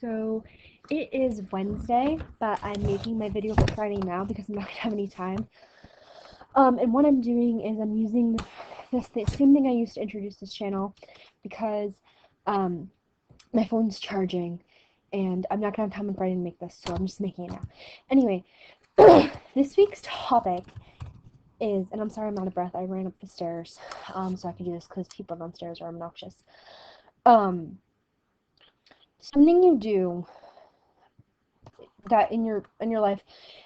So it is Wednesday, but I'm making my video for Friday now because I'm not gonna have any time. And what I'm doing is I'm using the same thing I used to introduce this channel because um, my phone's charging and I'm not gonna have time on Friday to make this, so I'm just making it now. Anyway, this week's topic is, and I'm sorry I'm out of breath. I ran up the stairs so I could do this because people downstairs are obnoxious. Something you do that in your life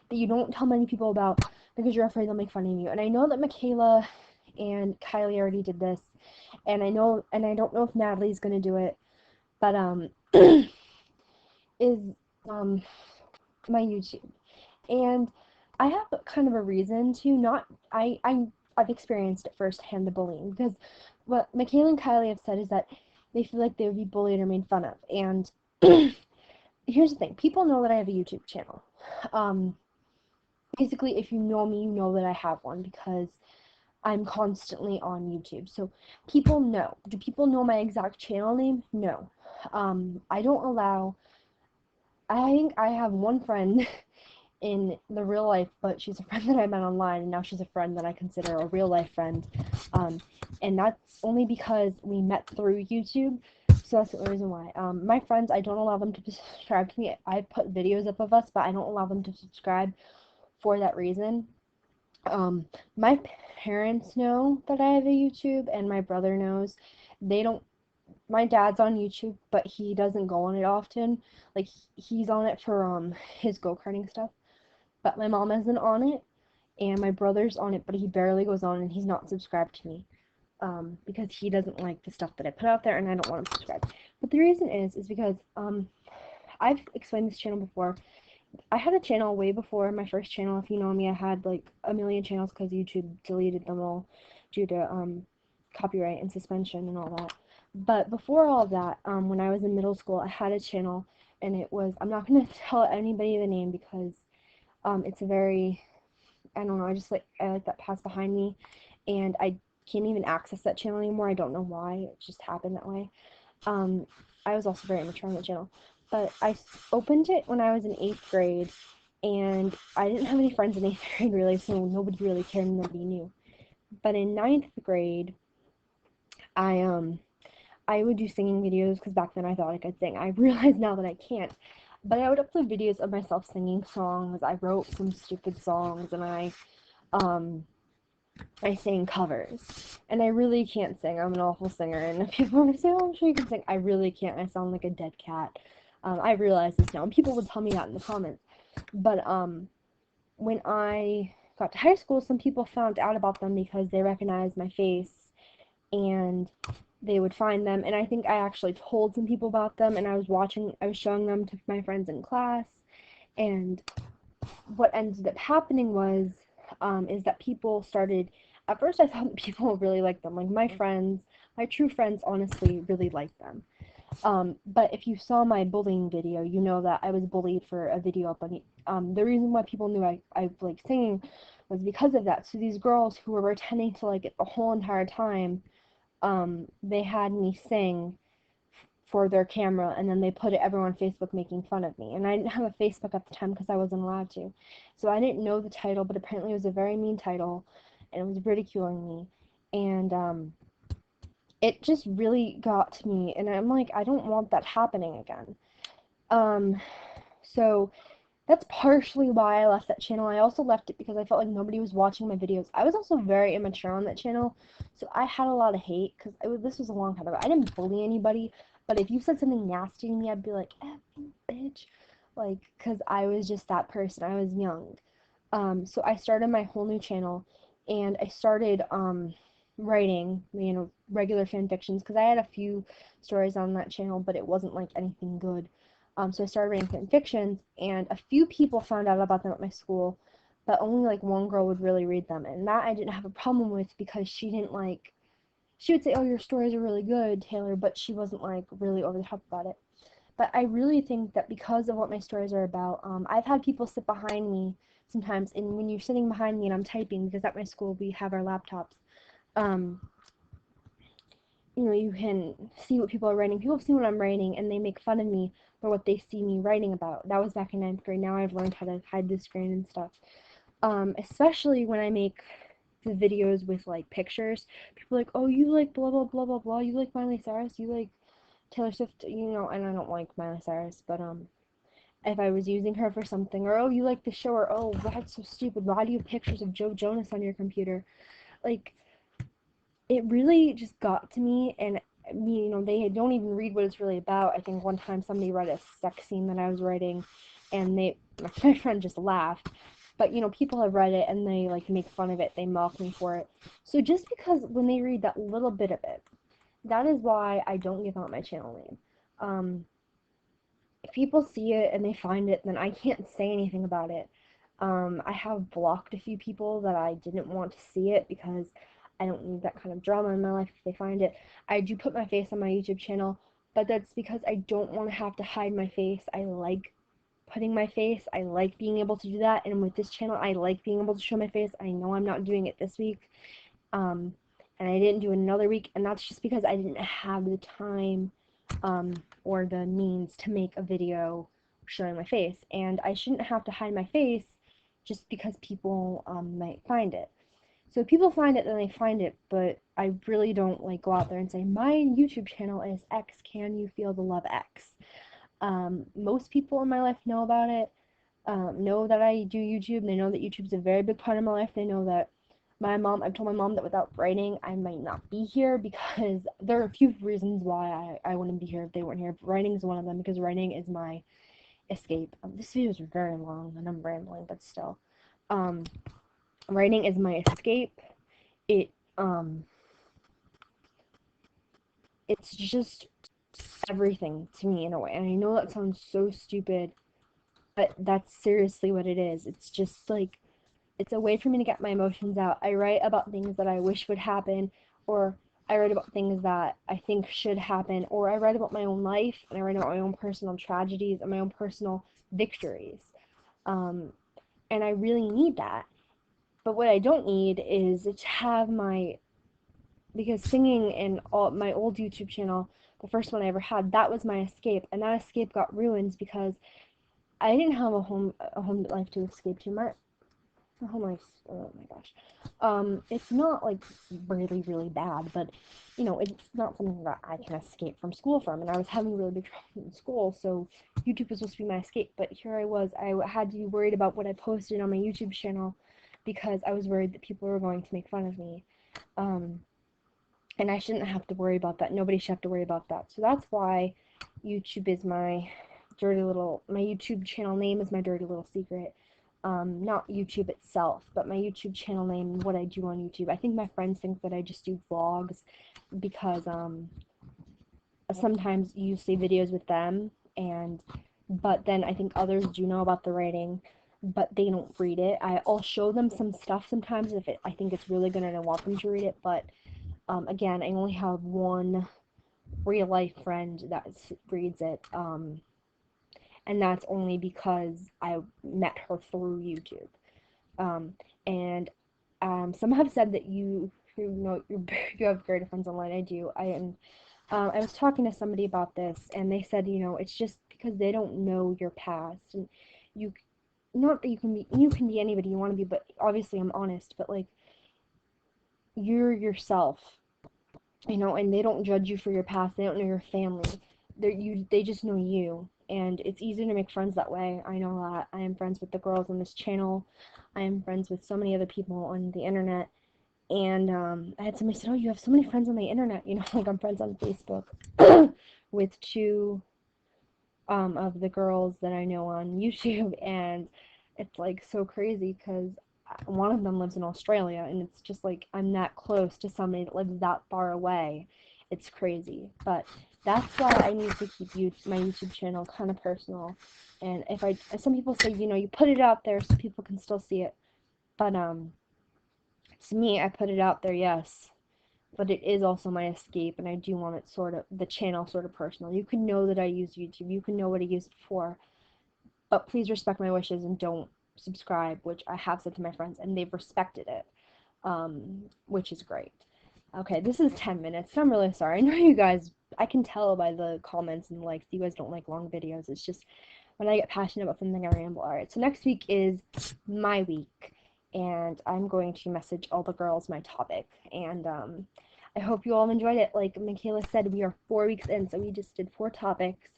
that you don't tell many people about because you're afraid they'll make fun of you. And I know that Michaela and Kylie already did this, and I don't know if Natalie's gonna do it, but is my YouTube. And I have kind of a reason to not I've experienced it firsthand, the bullying, because what Michaela and Kylie have said is that they feel like they would be bullied or made fun of. And here's the thing, people know that I have a YouTube channel. Basically, if you know me, you know that I have one because I'm constantly on YouTube. So people know. Do people know my exact channel name? No. I don't allow, I think I have one friend in the real life, but she's a friend that I met online, and now she's a friend that I consider a real life friend. And that's only because we met through YouTube. So that's the only reason why. My friends, I don't allow them to subscribe to me. I put videos up of us, but I don't allow them to subscribe for that reason. My parents know that I have a YouTube, and my brother knows. They don't. My dad's on YouTube, but he doesn't go on it often. Like he's on it for his go-karting stuff. But my mom isn't on it, and my brother's on it, but he barely goes on, and he's not subscribed to me. Because he doesn't like the stuff that I put out there, and I don't want him subscribed. But the reason is because I've explained this channel before. I had a channel way before my first channel. If you know me, I had like a million channels because YouTube deleted them all due to copyright and suspension and all that. But before all of that, when I was in middle school, I had a channel, and it was, I'm not gonna tell anybody the name because it's a very, I don't know, I like that pass behind me, and I can't even access that channel anymore. I don't know why. It just happened that way. I was also very immature on the channel. But I opened it when I was in 8th grade, and I didn't have any friends in 8th grade really, so nobody really cared and nobody knew. But in 9th grade, I would do singing videos because back then I thought I could sing. I realize now that I can't. But I would upload videos of myself singing songs. I wrote some stupid songs, and I sang covers, and I really can't sing. I'm an awful singer, and if people want to say, "Oh, I'm sure you can sing," I really can't. I sound like a dead cat. I realize this now, and people would tell me that in the comments. But when I got to high school, some people found out about them because they recognized my face, and they would find them. And I think I actually told some people about them, and I was showing them to my friends in class, and what ended up happening was is that people started, at first I thought that people really liked them, like my true friends honestly really liked them. But if you saw my bullying video, you know that I was bullied for a video up on the reason why people knew I like singing was because of that. So these girls who were pretending to like it the whole entire time, they had me sing for their camera, and then they put it everywhere on Facebook making fun of me. And I didn't have a Facebook at the time because I wasn't allowed to. So I didn't know the title, but apparently it was a very mean title, and it was ridiculing me. And it just really got to me, and I'm like, I don't want that happening again. So that's partially why I left that channel. I also left it because I felt like nobody was watching my videos. I was also very immature on that channel, so I had a lot of hate because this was a long time ago. I didn't bully anybody, but if you said something nasty to me, I'd be like, F you, bitch. Like, because I was just that person. I was young. So I started my whole new channel, and I started writing, regular fan fictions, because I had a few stories on that channel, but it wasn't like anything good. So I started writing fan fictions, and a few people found out about them at my school, but only like one girl would really read them, and that I didn't have a problem with because she would say, "Oh, your stories are really good, Taylor," but she wasn't like really over the top about it. But I really think that because of what my stories are about, I've had people sit behind me sometimes, and when you're sitting behind me and I'm typing, because at my school we have our laptops, um, you know, you can see what people are writing. People see what I'm writing, and they make fun of me for what they see me writing about. That was back in 9th grade. Now I've learned how to hide the screen and stuff. Especially when I make the videos with, like, pictures. People are like, oh, you like blah, blah, blah, blah, blah. You like Miley Cyrus? You like Taylor Swift? You know, and I don't like Miley Cyrus, but, if I was using her for something, or, oh, you like the show, or, oh, that's so stupid. Why do you have pictures of Joe Jonas on your computer? Like, it really just got to me, and you know, they don't even read what it's really about. I think one time somebody read a sex scene that I was writing, and my friend just laughed. But you know, people have read it and they like make fun of it, they mock me for it. So just because when they read that little bit of it, that is why I don't give out my channel name. If people see it and they find it, then I can't say anything about it. I have blocked a few people that I didn't want to see it because I don't need that kind of drama in my life if they find it. I do put my face on my YouTube channel, but that's because I don't want to have to hide my face. I like putting my face. I like being able to do that, and with this channel, I like being able to show my face. I know I'm not doing it this week, and I didn't do it another week, and that's just because I didn't have the time or the means to make a video showing my face, and I shouldn't have to hide my face just because people might find it. So if people find it, then they find it, but I really don't like go out there and say, my YouTube channel is X, can you feel the love X? Most people in my life know about it, know that I do YouTube. They know that YouTube's a very big part of my life. They know that I've told my mom that without writing, I might not be here because there are a few reasons why I wouldn't be here if they weren't here. But writing is one of them because writing is my escape. This video is very long and I'm rambling, but still. Writing is my escape. It, it's just everything to me in a way. And I know that sounds so stupid, but that's seriously what it is. It's just like, it's a way for me to get my emotions out. I write about things that I wish would happen, or I write about things that I think should happen, or I write about my own life, and I write about my own personal tragedies and my own personal victories. Um, and I really need that. But what I don't need is to have because singing in my old YouTube channel, the first one I ever had, that was my escape, and that escape got ruined because I didn't have a home life to escape to. My home life, oh my gosh, it's not like really really bad, but you know, it's not something that I can escape from school from, and I was having really big trouble in school, so YouTube was supposed to be my escape, but here I had to be worried about what I posted on my YouTube channel because I was worried that people were going to make fun of me, and I shouldn't have to worry about that. Nobody should have to worry about that. So that's why YouTube is my YouTube channel name is my dirty little secret. Not YouTube itself, but my YouTube channel name and what I do on YouTube. I think my friends think that I just do vlogs because sometimes you see videos with them, but then I think others do know about the writing, but they don't read it. I'll show them some stuff sometimes if I think it's really good and I want them to read it, but again, I only have one real life friend that reads it, and that's only because I met her through YouTube. Um, and some have said that you know you have greater friends online. I do. I was talking to somebody about this, and they said, you know, it's just because they don't know your past, and you not that you can be anybody you want to be, but obviously I'm honest, but like you're yourself, you know, and they don't judge you for your past. They don't know your family. They just know you, and it's easier to make friends that way. I know that. I am friends with the girls on this channel. I am friends with so many other people on the internet, and I had somebody say, "Oh, you have so many friends on the internet." You know, like I'm friends on Facebook with two of the girls that I know on YouTube, and it's like so crazy because one of them lives in Australia, and it's just like I'm that close to somebody that lives that far away. It's crazy, but that's why I need to keep my YouTube channel kind of personal. And some people say, you know, you put it out there so people can still see it, but to me, I put it out there, yes, but it is also my escape, and I do want it the channel sort of personal. You can know that I use YouTube, you can know what I used before, but please respect my wishes and don't subscribe, which I have said to my friends, and they've respected it, which is great. Okay, this is 10 minutes, so I'm really sorry. I know you guys, I can tell by the comments and the likes, you guys don't like long videos. It's just when I get passionate about something, I ramble. Alright, so next week is my week, and I'm going to message all the girls my topic. And I hope you all enjoyed it. Like Michaela said, we are 4 weeks in, so we just did 4 topics.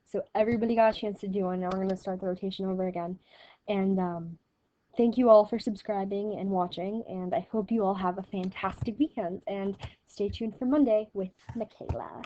So everybody got a chance to do one. Now we're going to start the rotation over again. And thank you all for subscribing and watching, and I hope you all have a fantastic weekend, and stay tuned for Monday with Michaela.